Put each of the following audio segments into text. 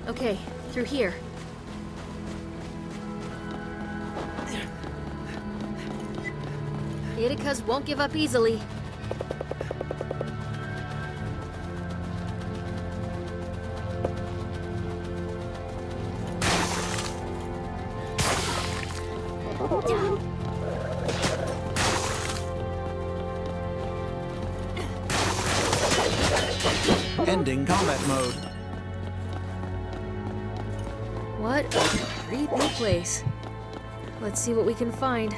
Okay, through here. Iticas won't give up easily. Ending combat mode. What a creepy place. Let's see what we can find.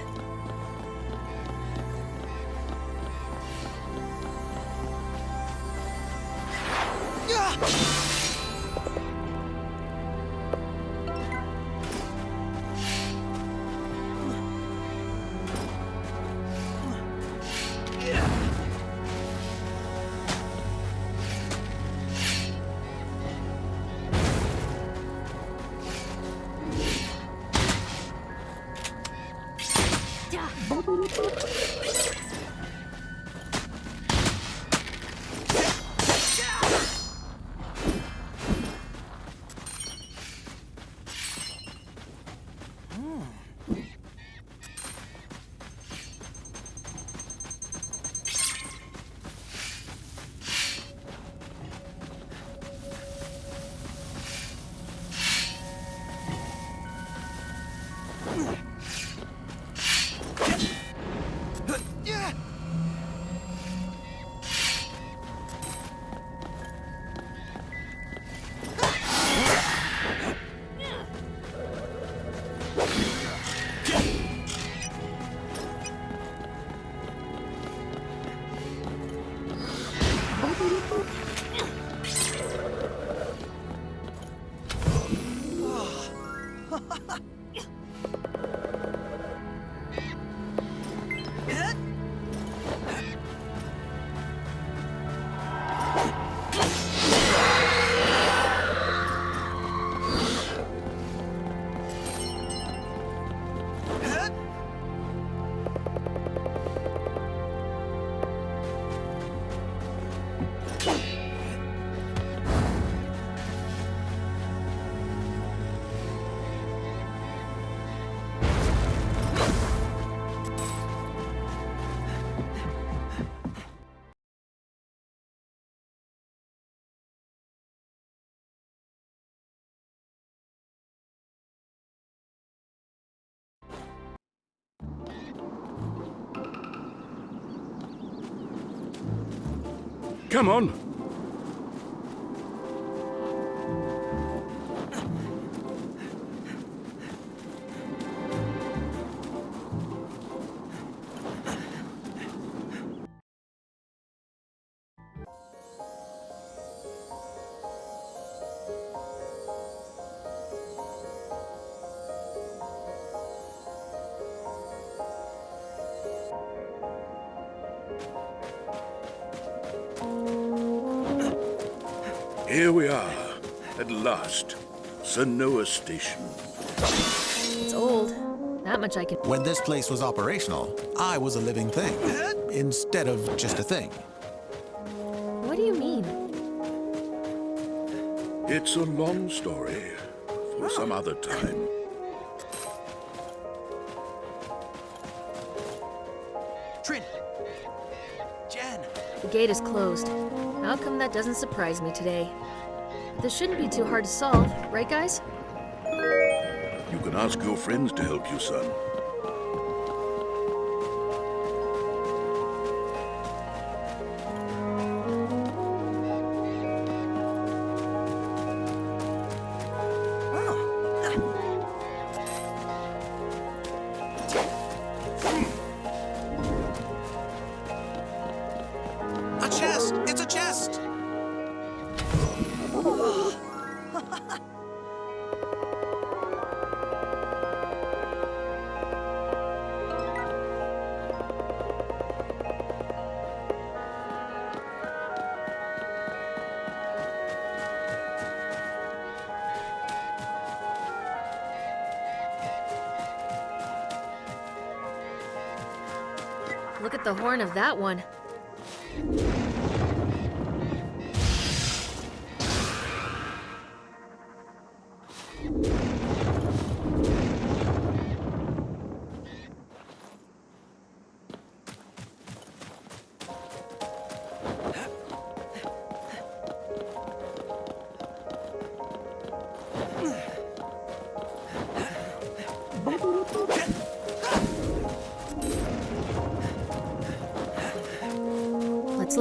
Come on. Here we are, at last. Sanoa Station. It's old. That much I can... When this place was operational, I was a living thing, instead of just a thing. What do you mean? It's a long story, for some other time. Trin! Jen! The gate is closed. How come that doesn't surprise me today? This shouldn't be too hard to solve, right guys? You can ask your friends to help you, son. A chest! It's a chest! Look at the horn of that one.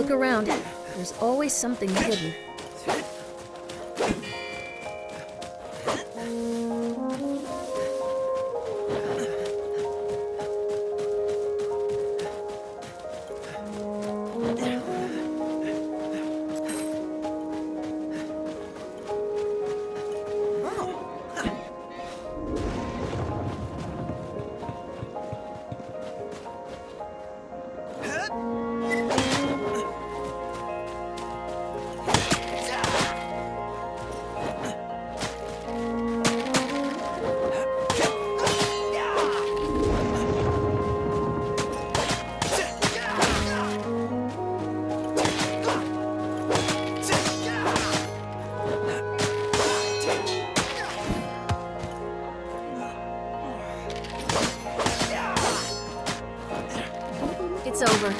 Look around. There's always something hidden. It's over.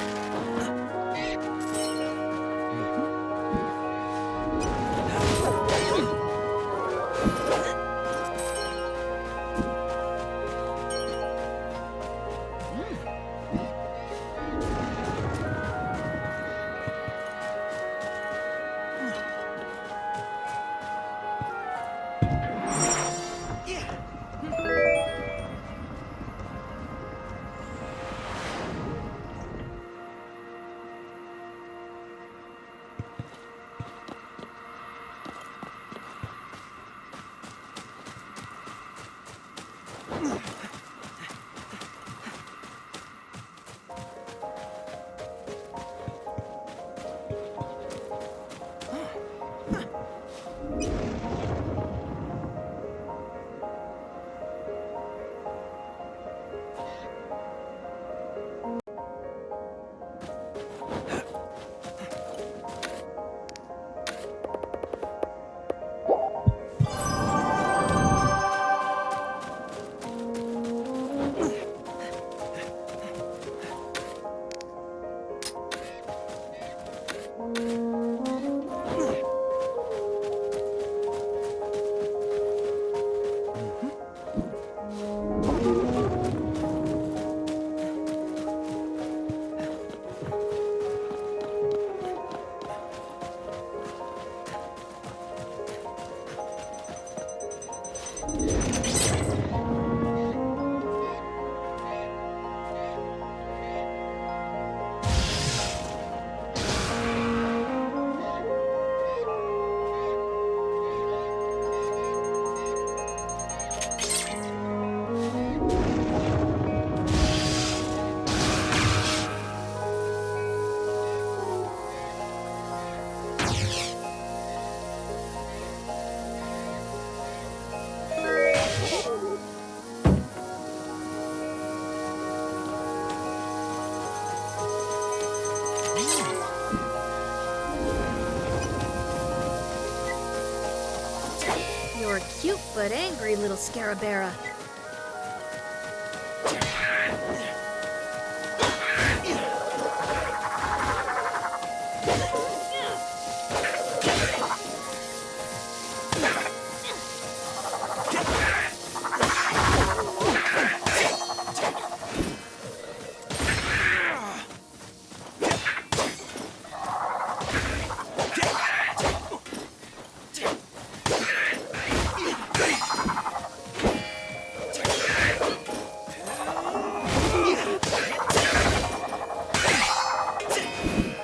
You're a cute but angry little scarabera.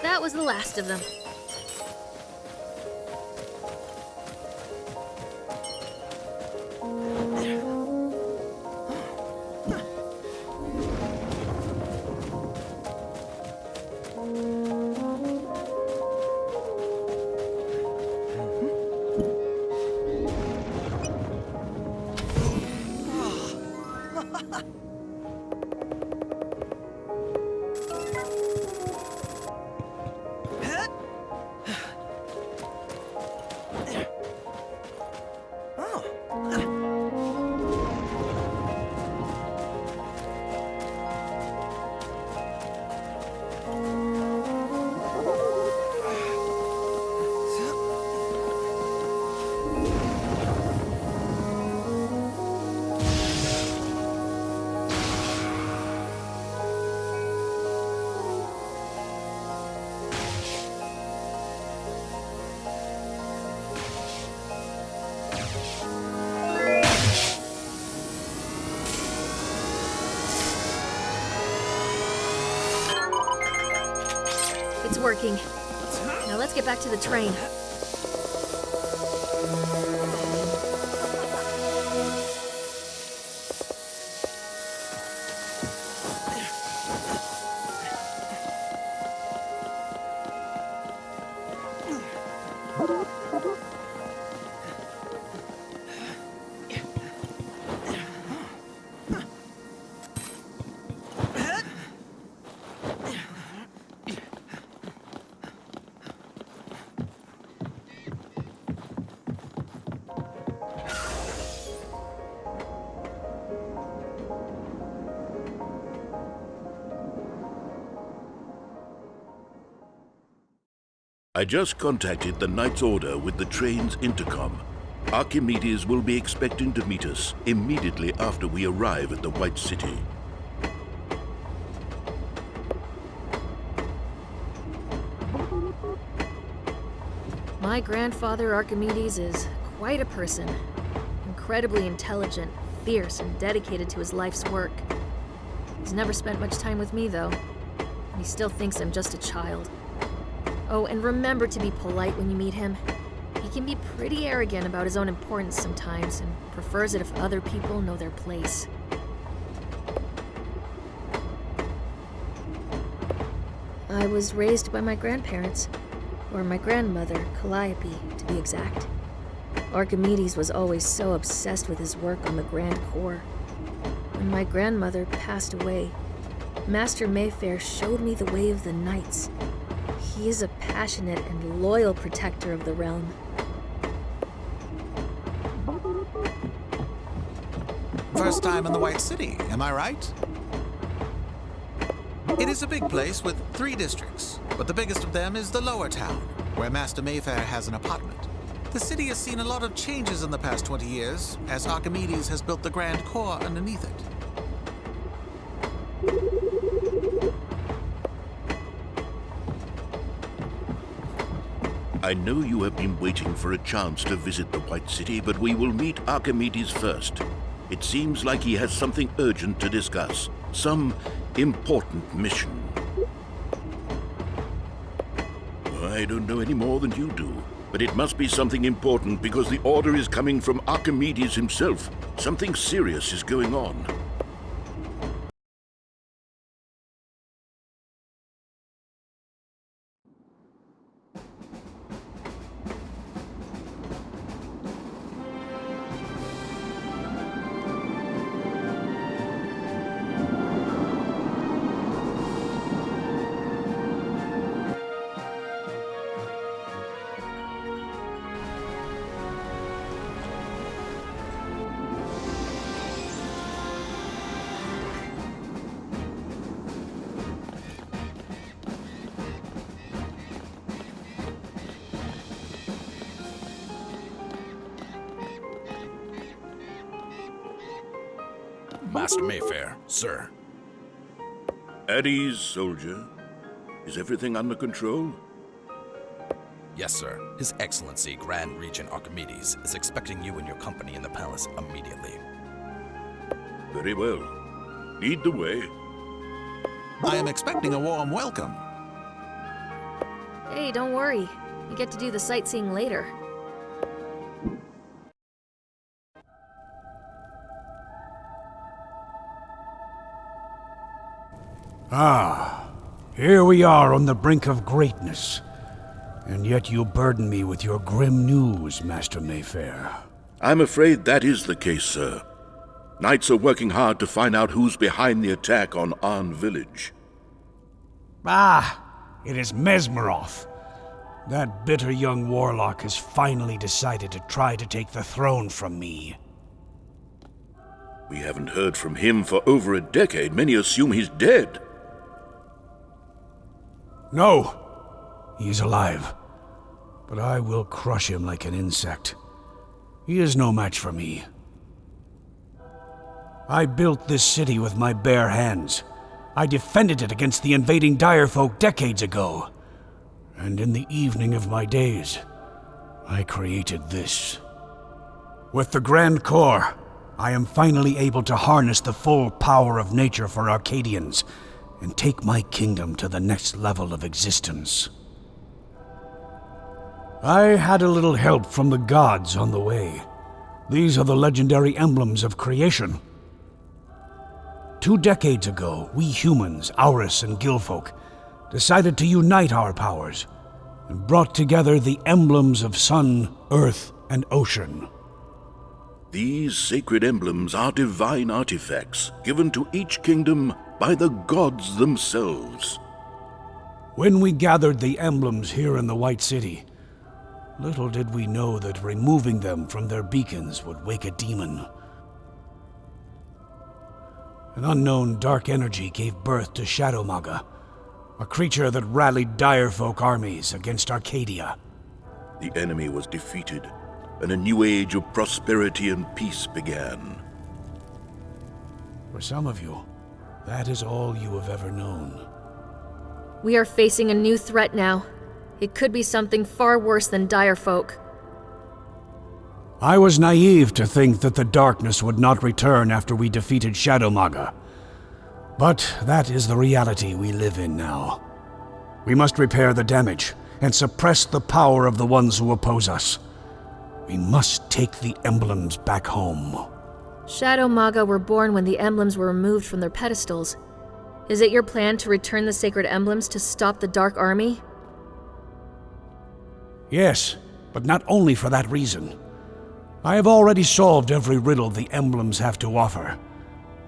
That was the last of them. working. Now let's get back to the train. I just contacted the Knight's Order with the train's intercom. Archimedes will be expecting to meet us immediately after we arrive at the White City. My grandfather Archimedes is quite a person. Incredibly intelligent, fierce, and dedicated to his life's work. He's never spent much time with me, though. And he still thinks I'm just a child. Oh, and remember to be polite when you meet him. He can be pretty arrogant about his own importance sometimes, and prefers it if other people know their place. I was raised by my grandparents, or my grandmother, Calliope, to be exact. Archimedes was always so obsessed with his work on the Grand Core. When my grandmother passed away, Master Mayfair showed me the way of the knights. He is a passionate and loyal protector of the realm. First time in the White City, am I right? It is a big place with 3 districts, but the biggest of them is the Lower Town, where Master Mayfair has an apartment. The city has seen a lot of changes in the past 20 years, as Archimedes has built the Grand Core underneath it. I know you have been waiting for a chance to visit the White City, but we will meet Archimedes first. It seems like he has something urgent to discuss. Some important mission. I don't know any more than you do, but it must be something important because the order is coming from Archimedes himself. Something serious is going on. Master Mayfair, sir. At ease, soldier. Is everything under control? Yes, sir. His Excellency Grand Regent Archimedes is expecting you and your company in the palace immediately. Very well. Lead the way. I am expecting a warm welcome. Hey, don't worry. You get to do the sightseeing later. Ah, here we are on the brink of greatness. And yet you burden me with your grim news, Master Mayfair. I'm afraid that is the case, sir. Knights are working hard to find out who's behind the attack on Arn Village. Ah, it is Mesmeroth. That bitter young warlock has finally decided to try to take the throne from me. We haven't heard from him for over a decade. Many assume he's dead. No, he is alive. But I will crush him like an insect. He is no match for me. I built this city with my bare hands. I defended it against the invading Direfolk decades ago. And in the evening of my days, I created this. With the Grand Core, I am finally able to harness the full power of nature for Arcadians and take my kingdom to the next level of existence. I had a little help from the gods on the way. These are the legendary emblems of creation. 2 decades ago, we humans, Aurus and Gilfolk, decided to unite our powers and brought together the emblems of sun, earth, and ocean. These sacred emblems are divine artifacts given to each kingdom by the gods themselves. When we gathered the emblems here in the White City, little did we know that removing them from their beacons would wake a demon. An unknown dark energy gave birth to Shadow Maga, a creature that rallied Direfolk armies against Arcadia. The enemy was defeated, and a new age of prosperity and peace began. For some of you, that is all you have ever known. We are facing a new threat now. It could be something far worse than Direfolk. I was naive to think that the darkness would not return after we defeated Shadow Maga. But that is the reality we live in now. We must repair the damage and suppress the power of the ones who oppose us. We must take the emblems back home. Shadow Maga were born when the emblems were removed from their pedestals. Is it your plan to return the sacred emblems to stop the Dark Army? Yes, but not only for that reason. I have already solved every riddle the emblems have to offer.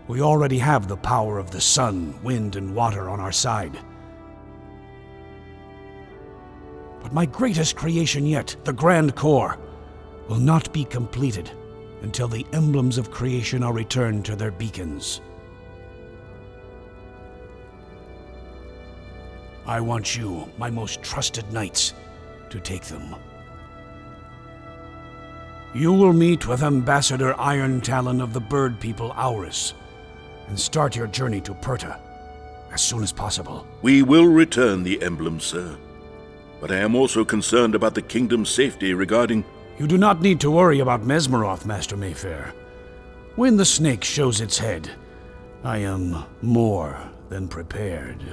We already have the power of the sun, wind, and water on our side. But my greatest creation yet, the Grand Core, will not be completed until the emblems of creation are returned to their beacons. I want you, my most trusted knights, to take them. You will meet with Ambassador Iron Talon of the Bird People Aurus, and start your journey to Perta as soon as possible. We will return the emblem, sir. But I am also concerned about the kingdom's safety regarding... You do not need to worry about Mesmeroth, Master Mayfair. When the snake shows its head, I am more than prepared.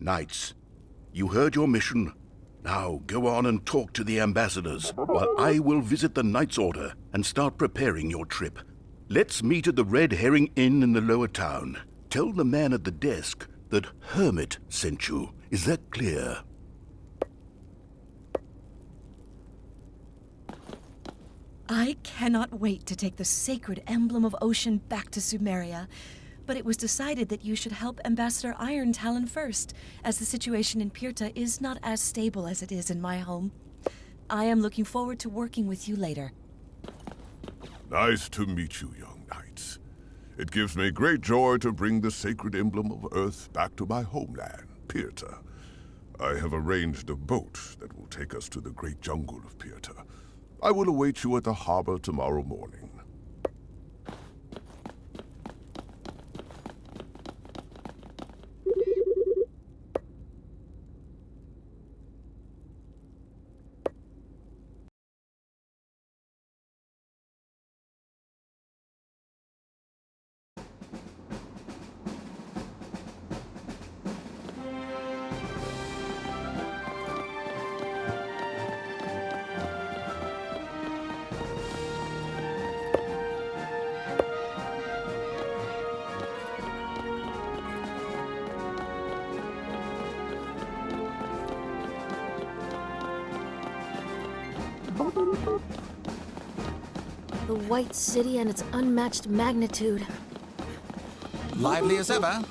Knights, you heard your mission. Now go on and talk to the ambassadors, while I will visit the Knights' Order and start preparing your trip. Let's meet at the Red Herring Inn in the lower town. Tell the man at the desk that Hermit sent you. Is that clear? I cannot wait to take the sacred emblem of ocean back to Sumeria. But it was decided that you should help Ambassador Iron Talon first, as the situation in Pirta is not as stable as it is in my home. I am looking forward to working with you later. Nice to meet you, young knights. It gives me great joy to bring the sacred emblem of Earth back to my homeland, Pirta. I have arranged a boat that will take us to the great jungle of Pirta. I will await you at the harbor tomorrow morning. The White City and its unmatched magnitude. Lively as ever.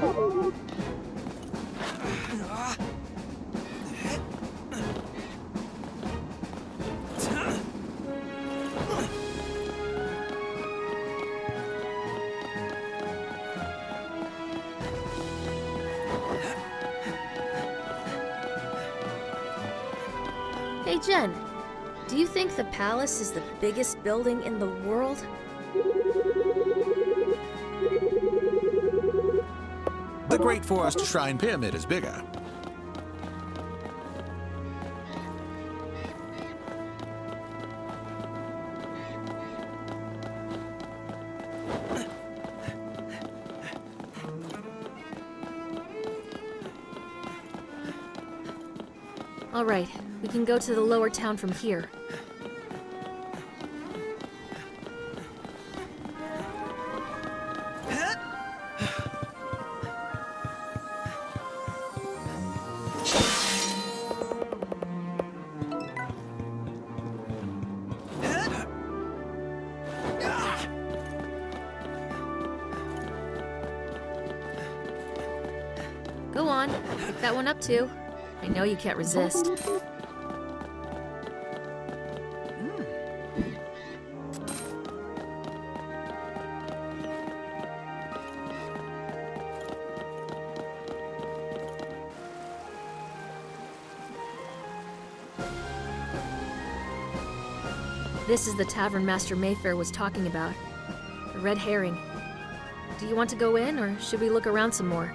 Hey, Jen. Do you think the palace is the biggest building in the world? The Great Forest Shrine Pyramid is bigger. All right, we can go to the lower town from here. Go on, pick that one up too. I know you can't resist. This is the tavern Master Mayfair was talking about. The red herring. Do you want to go in, or should we look around some more?